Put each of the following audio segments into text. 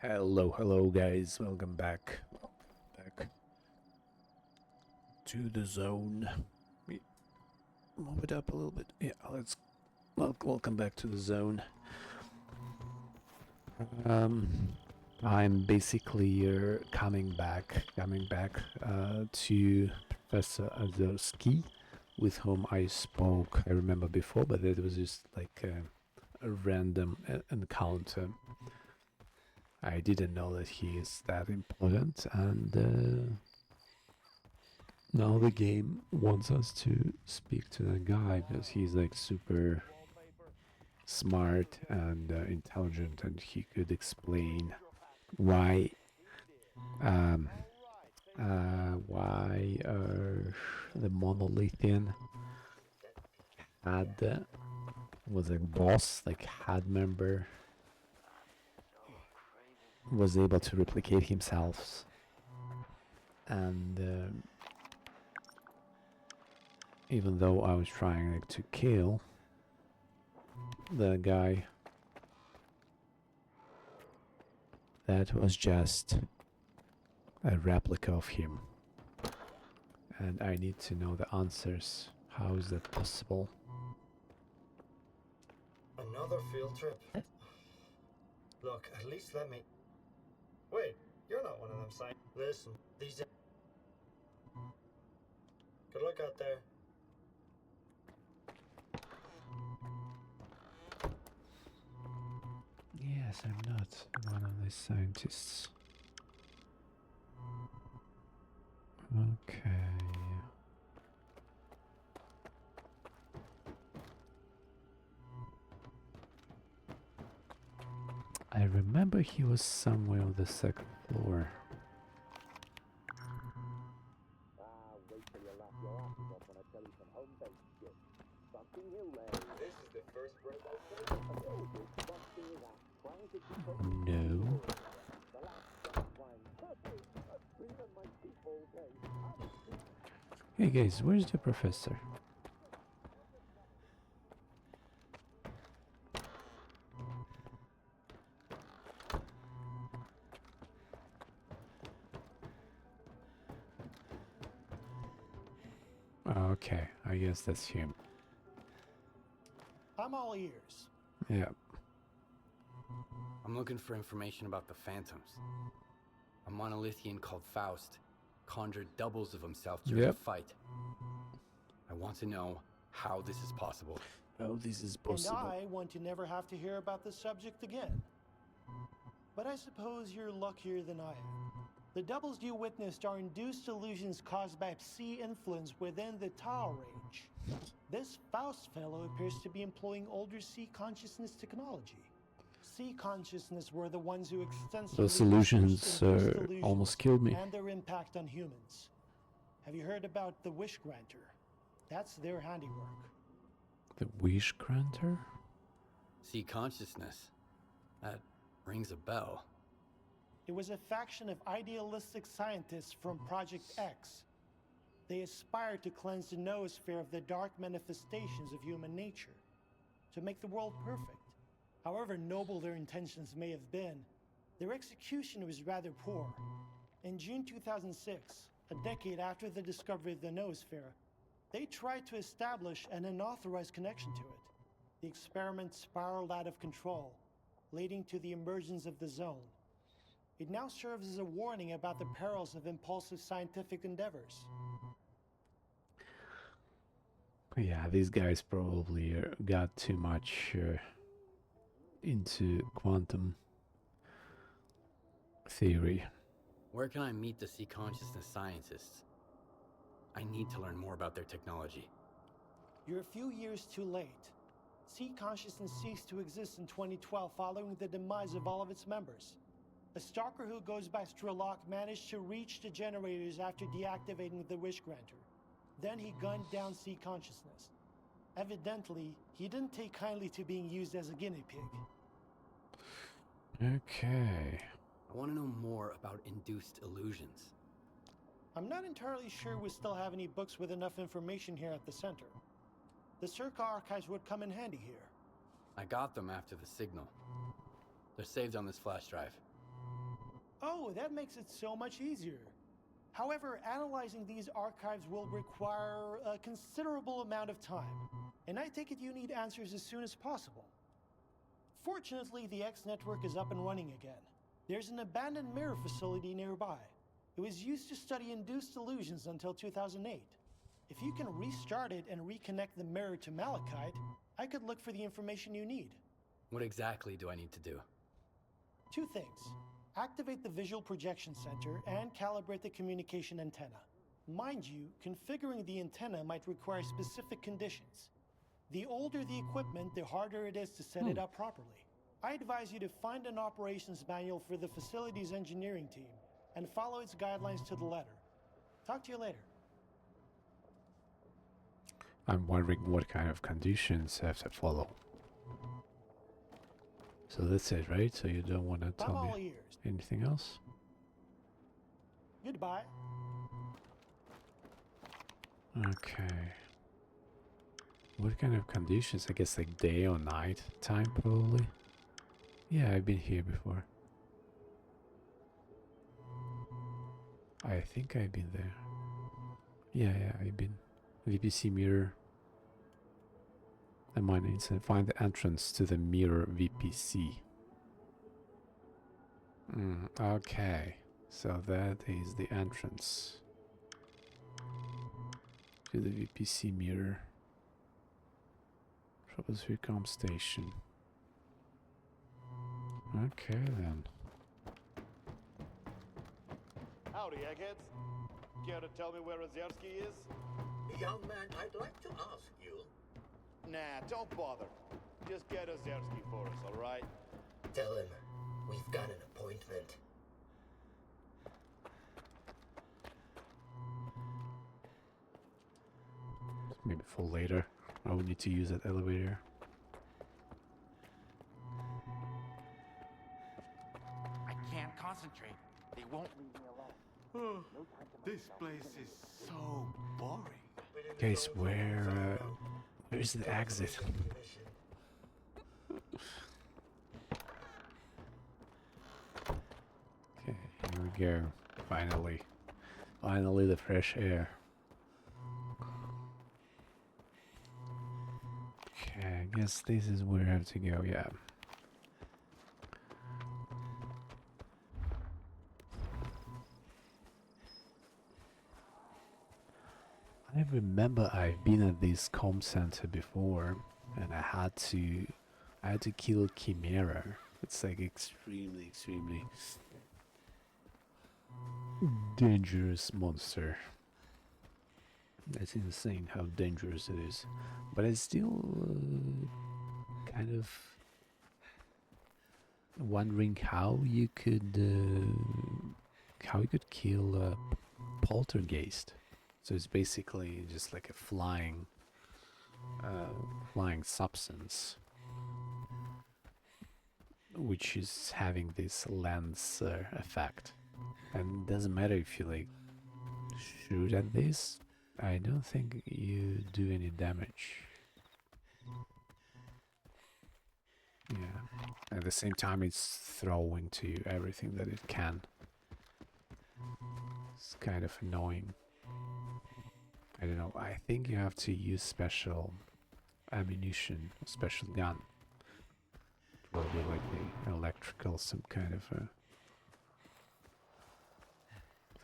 Hello guys, welcome back. Back to the zone. Let me move it up a little bit. Yeah, welcome back to the zone. I'm basically coming back to Professor S.T.A.L.K.E.R, with whom I spoke, I remember before, but it was just like a random encounter. I didn't know that he is that important, and now the game wants us to speak to the guy because he's like super smart and intelligent, and he could explain why the monolithian had was a boss, like had member, was able to replicate himself, and even though I was trying like to kill the guy, that was just a replica of him, and I need to know the answers. How is that possible? Another field trip? Look, at least let me... Wait, you're not one of them signs. Listen, these... Good luck out there. Yes, I'm not one of the scientists. Okay. I remember he was somewhere on the second floor. Wait till you laugh your asses off when I tell you some home-based shit. Something hilarious. This is the first break I've I told you, something is that. Trying to keep up with No. the last one. Freedom might keep all day. Hey guys, where's the professor? Okay, I guess that's him. I'm all ears. Yeah. I'm looking for information about the Phantoms. A monolithian called Faust conjured doubles of himself during a fight. I want to know how this is possible. Oh, this is And possible. I want to never have to hear about this subject again. But I suppose you're luckier than I am. The doubles you witnessed are induced illusions caused by psi influence within the Tau range. This Faust fellow appears to be employing older C consciousness technology. C consciousness were the ones who extensively Those illusions induced illusions almost killed me. and their impact on humans. Have you heard about the Wish Granter? That's their handiwork. The Wish Granter? See consciousness. That rings a bell. It was a faction of idealistic scientists from Project X. They aspired to cleanse the noosphere of the dark manifestations of human nature, to make the world perfect. However noble their intentions may have been, their execution was rather poor. In June 2006, a decade after the discovery of the noosphere, they tried to establish an unauthorized connection to it. The experiment spiraled out of control, leading to the emergence of the zone. It now serves as a warning about the perils of impulsive scientific endeavors. Yeah, these guys probably got too much into quantum theory. Where can I meet the sea consciousness scientists? I need to learn more about their technology. You're a few years too late. Sea consciousness ceased to exist in 2012 following the demise of all of its members. A stalker who goes by S.T.A.L.K.E.R managed to reach the generators after deactivating the Wish Granter. Then he gunned down Sea consciousness. Evidently, he didn't take kindly to being used as a guinea pig. Okay. I want to know more about induced illusions. I'm not entirely sure we still have any books with enough information here at the center. The S.T.A.L.K.E.R archives would come in handy here. I got them after the signal. They're saved on this flash drive. Oh, that makes it so much easier. However, analyzing these archives will require a considerable amount of time, and I take it you need answers as soon as possible. Fortunately, the X network is up and running again. There's an abandoned mirror facility nearby. It was used to study induced illusions until 2008. If you can restart it and reconnect the mirror to Malachite, I could look for the information you need. What exactly do I need to do? Two things. Activate the visual projection center and calibrate the communication antenna. Mind you, configuring the antenna might require specific conditions. The older the equipment, the harder it is to set it up properly. I advise you to find an operations manual for the facility's engineering team and follow its guidelines to the letter. Talk to you later. I'm wondering what kind of conditions I have to follow. So that's it, right? So you don't want to I'm tell all me ears. anything else? Goodbye. Okay. What kind of conditions? I guess like day or night time, probably. Yeah, I've been here before. I think I've been there. Yeah, I've been. VPC mirror. And mine is find the entrance to the mirror VPC. Okay, so that is the entrance to the VPC mirror. Troposphere Com station. Okay then. Howdy, eggheads. Care to tell me where S.T.A.L.K.E.R is? Young man, I'd like to ask you. Nah, don't bother. Just get S.T.A.L.K.E.R for us, alright? Tell him we've got an appointment. Maybe for later. I will need to use that elevator. I can't concentrate. They won't leave me alone. This place is so boring. Guys, where's the exit? Okay, here we go. Finally. Finally the fresh air. Okay, I guess this is where I have to go, yeah. I remember I've been at this comm center before, and I had to kill Chimera. It's like extremely dangerous monster. It's insane how dangerous it is, but it's still kind of wondering how you could kill a poltergeist. So it's basically just like a flying substance, which is having this lens effect. And it doesn't matter if you like shoot at this, I don't think you do any damage. Yeah. At the same time, it's throwing to you everything that it can. It's kind of annoying. I don't know, I think you have to use special ammunition, special gun. Probably like the electrical, some kind of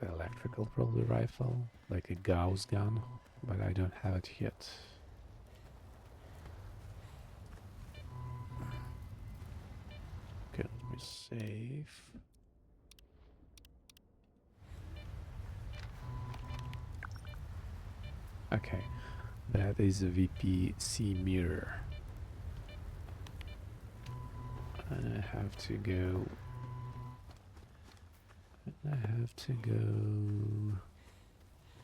the electrical probably rifle, like a Gauss gun, but I don't have it yet. Okay, let me save. Okay, that is a VPC mirror. I have to go. I have to go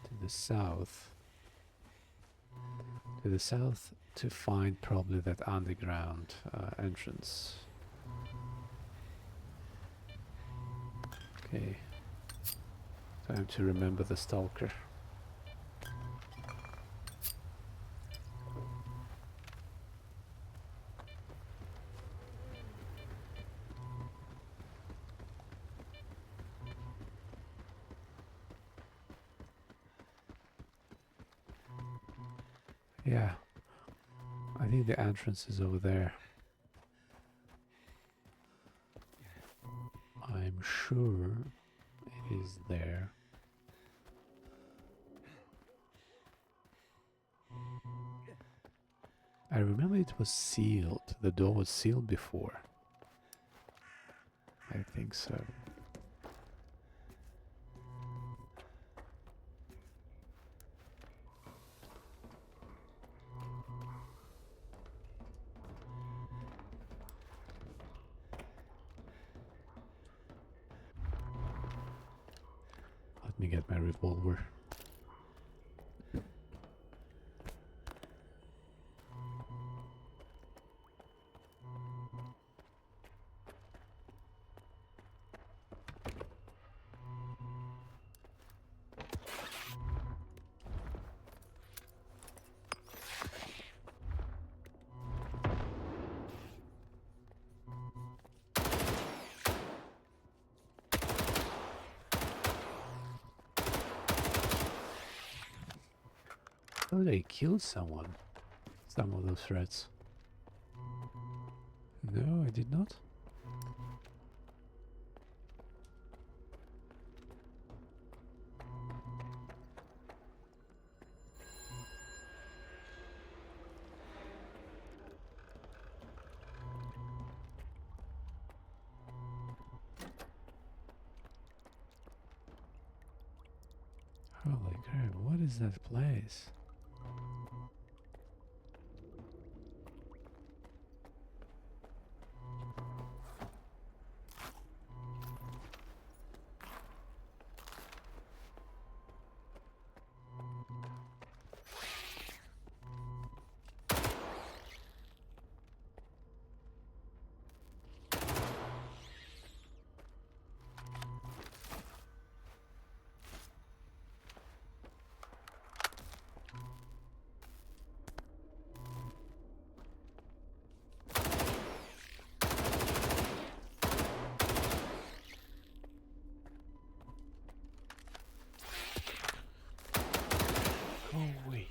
to the south. To the south to find probably that underground entrance. Okay. Time to remember the S.T.A.L.K.E.R. Yeah. I think the entrance is over there. I'm sure it is there. I remember it was sealed. The door was sealed before. I think so. Let me get my revolver. Oh, they killed someone. Some of those threats. No, I did not. Holy crap, what is that place? Go away.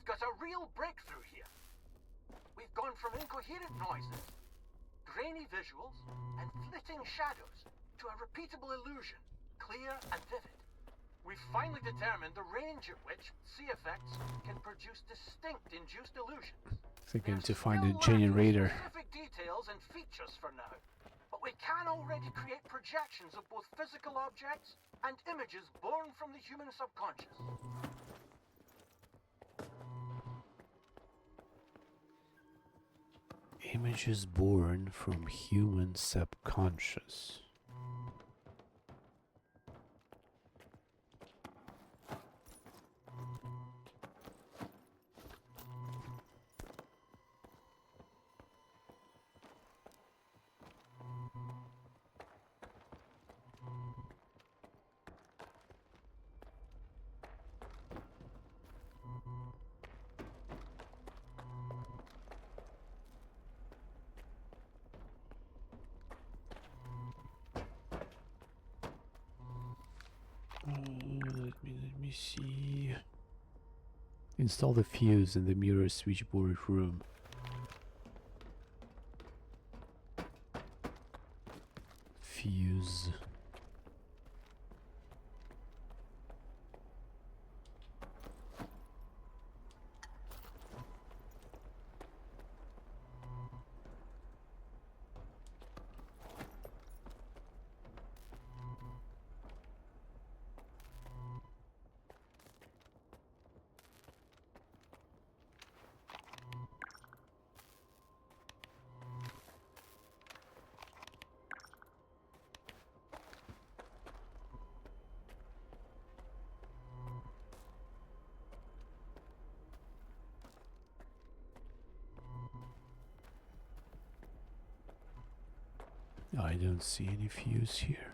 We've got a real breakthrough here. We've gone from incoherent noises, grainy visuals, and flitting shadows to a repeatable illusion, clear and vivid. We've finally determined the range at which C effects can produce distinct induced illusions. They're going to They're find a still lacking generator. specific details and features for now, but we can already create projections of both physical objects and images born from the human subconscious. Images born from human subconscious. Let me see. Install the fuse in the mirror switchboard room. Fuse. I don't see any fuse here.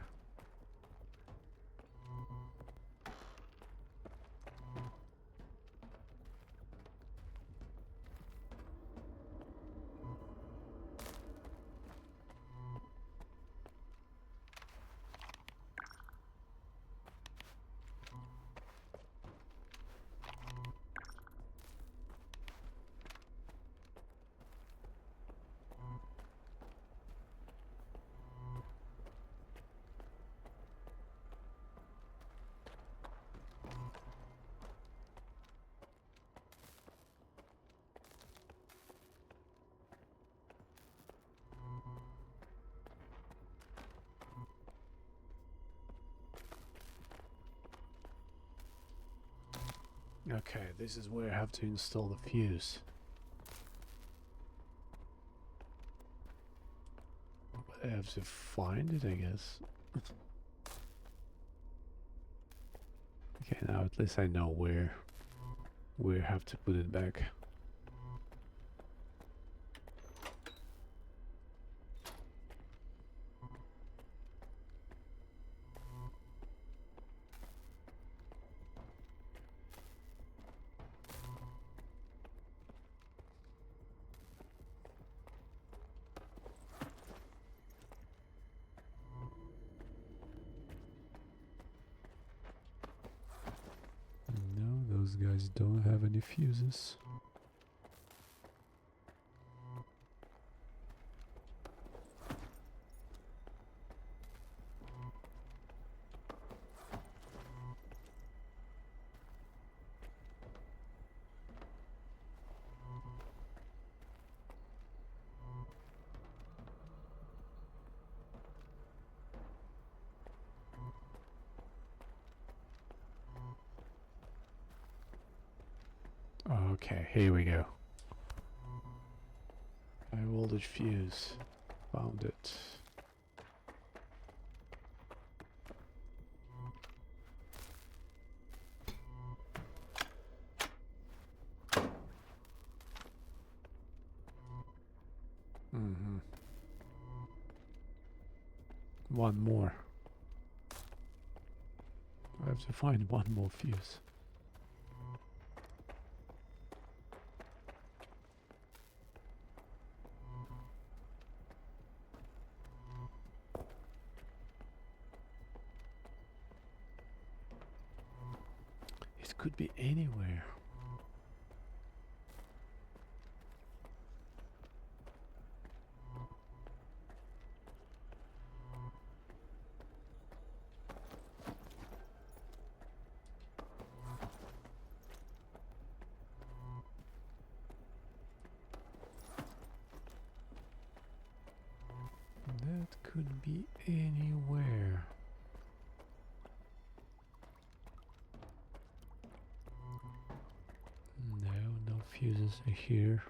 Okay, this is where I have to install the fuse. But I have to find it, I guess. Okay, now at least I know where I have to put it back. No, those guys don't have any fuses. Okay, here we go. High voltage fuse. Found it. One more. I have to find one more fuse. It could be anywhere. That could be anywhere. No fuses are here.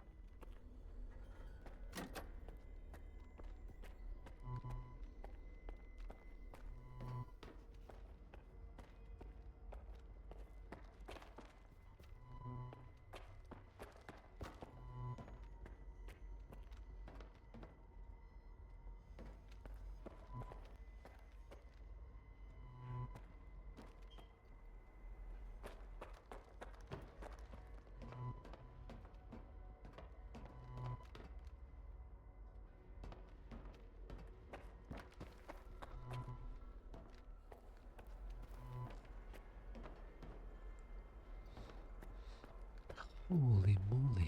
Holy moly.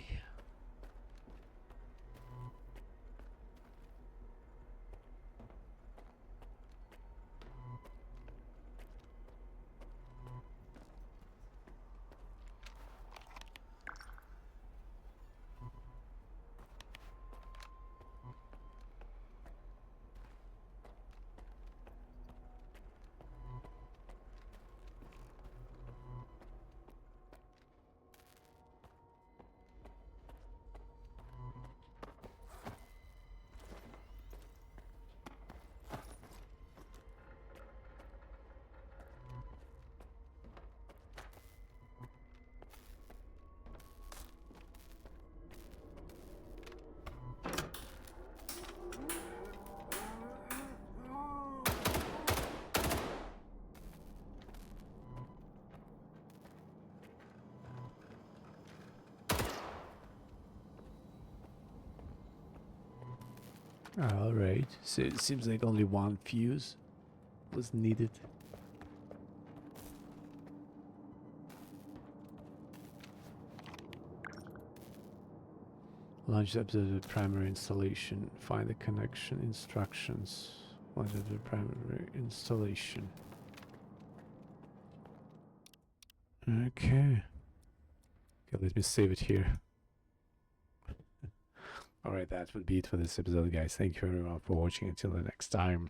Alright, so it seems like only one fuse was needed. Launch up to the primary installation. Find the connection instructions. Launch up to the primary installation. Okay. Okay, let me save it here. Alright, that would be it for this episode, guys. Thank you everyone for watching. Until the next time.